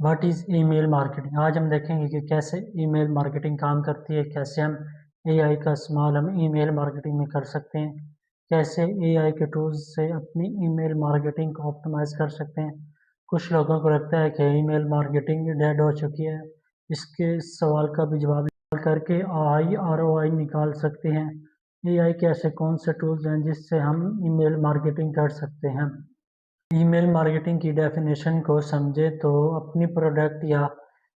What is email marketing. आज हम देखेंगे कि कैसे ईमेल मार्केटिंग काम करती है, कैसे हम एआई का इस्तेमाल हम ईमेल मार्केटिंग में कर सकते हैं, कैसे एआई के टूल्स से अपनी ईमेल मार्केटिंग को ऑप्टिमाइज़ कर सकते हैं। कुछ लोगों को लगता है कि ईमेल मार्केटिंग डेड हो चुकी है। इसके सवाल का भी जवाब करके हाई आरओआई निकाल सकते हैं। एआई के ऐसे कौन से टूल्स हैं जिससे हम ईमेल मार्केटिंग कर सकते हैं। ईमेल मार्केटिंग की डेफिनेशन को समझें तो अपनी प्रोडक्ट या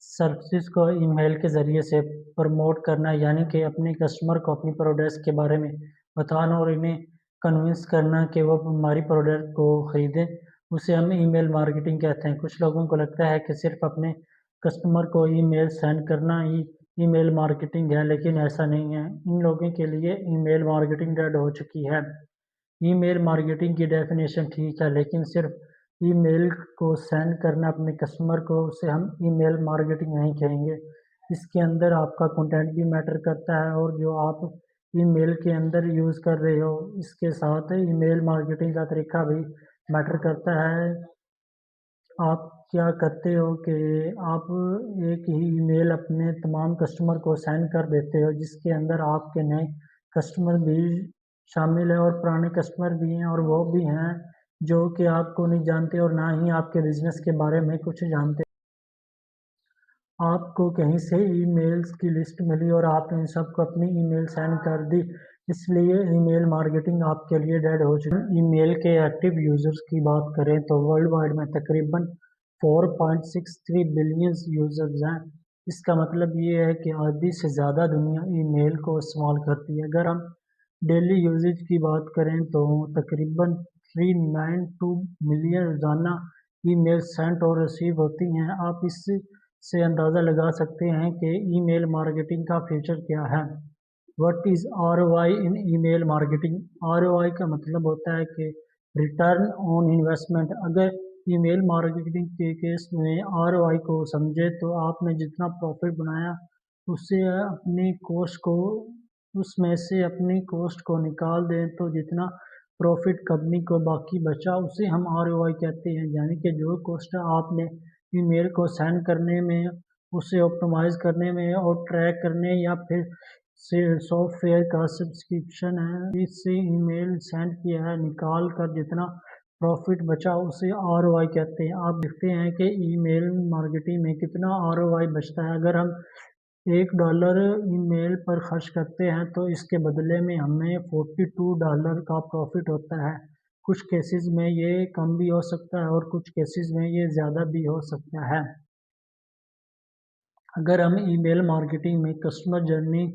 सर्विसेज को ईमेल के ज़रिए से प्रमोट करना, यानी कि अपने कस्टमर को अपनी प्रोडक्ट्स के बारे में बताना और इन्हें कन्विंस करना कि वो हमारी प्रोडक्ट को ख़रीदें, उसे हम ईमेल मार्केटिंग कहते हैं। कुछ लोगों को लगता है कि सिर्फ अपने कस्टमर को ईमेल सेंड करना ही ईमेल मार्केटिंग है, लेकिन ऐसा नहीं है। इन लोगों के लिए ईमेल मार्केटिंग डेड हो चुकी है। ईमेल मार्केटिंग की डेफिनेशन ठीक है, लेकिन सिर्फ ईमेल को सेंड करना अपने कस्टमर को, उसे हम ईमेल मार्केटिंग नहीं कहेंगे। इसके अंदर आपका कंटेंट भी मैटर करता है और जो आप ईमेल के अंदर यूज़ कर रहे हो, इसके साथ ईमेल मार्केटिंग का तरीका भी मैटर करता है। आप क्या करते हो कि आप एक ही ईमेल अपने तमाम कस्टमर को सेंड कर देते हो, जिसके अंदर आपके नए कस्टमर भी शामिल है और पुराने कस्टमर भी हैं, और वो भी हैं जो कि आपको नहीं जानते और ना ही आपके बिज़नेस के बारे में कुछ जानते। आपको कहीं से ईमेल्स की लिस्ट मिली और आपने इन सबको अपनी ईमेल सेंड कर दी, इसलिए ईमेल मार्केटिंग आपके लिए डेड हो चुकी है। ईमेल के एक्टिव यूज़र्स की बात करें तो वर्ल्ड वाइड में तकरीबन 4.63 बिलियन यूज़र्स हैं। इसका मतलब ये है कि आधी से ज़्यादा दुनिया ईमेल को इस्तेमाल करती है। अगर हम डेली यूजेज की बात करें तो तकरीबन 392 मिलियन रोज़ाना ईमेल सेंड और रिसीव होती हैं। आप इससे अंदाज़ा लगा सकते हैं कि ईमेल मार्केटिंग का फ्यूचर क्या है। What is ROI in email marketing. ROI का मतलब होता है कि रिटर्न ऑन इन्वेस्टमेंट। अगर ईमेल मार्केटिंग के केस में आरओआई को समझे तो आपने जितना प्रॉफिट बनाया उससे अपनी कॉस्ट को उसमें से अपनी कॉस्ट को निकाल दें तो जितना प्रॉफिट कंपनी को बाकी बचा उसे हम आरओआई कहते हैं। यानी कि जो कॉस्ट आपने ईमेल को सेंड करने में, उसे ऑप्टिमाइज़ करने में और ट्रैक करने, या फिर से सॉफ्टवेयर का सब्सक्रिप्शन है इससे ईमेल सेंड किया है, निकाल कर जितना प्रॉफिट बचा उसे आरओआई कहते हैं। आप देखते हैं कि ईमेल मार्केटिंग में कितना आरओआई बचता है। अगर हम $1 ईमेल पर खर्च करते हैं तो इसके बदले में हमें $42 का प्रॉफिट होता है। कुछ केसेस में ये कम भी हो सकता है और कुछ केसेस में ये ज़्यादा भी हो सकता है। अगर हम ईमेल मार्केटिंग में कस्टमर जर्नी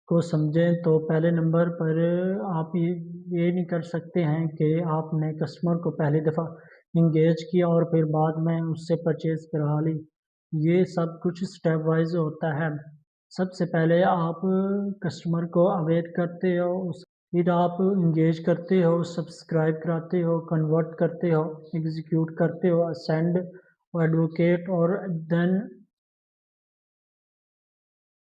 को समझें तो पहले नंबर पर आप ये नहीं कर सकते हैं कि आपने कस्टमर को पहली दफ़ा इंगेज किया और फिर बाद में उससे परचेज़ करा ली। ये सब कुछ स्टेप वाइज होता है। सबसे पहले आप कस्टमर को अवेट करते हो, फिर आप इंगेज करते हो, सब्सक्राइब कराते हो, कन्वर्ट करते हो, एग्जीक्यूट करते हो, सेंड, एडवोकेट और देन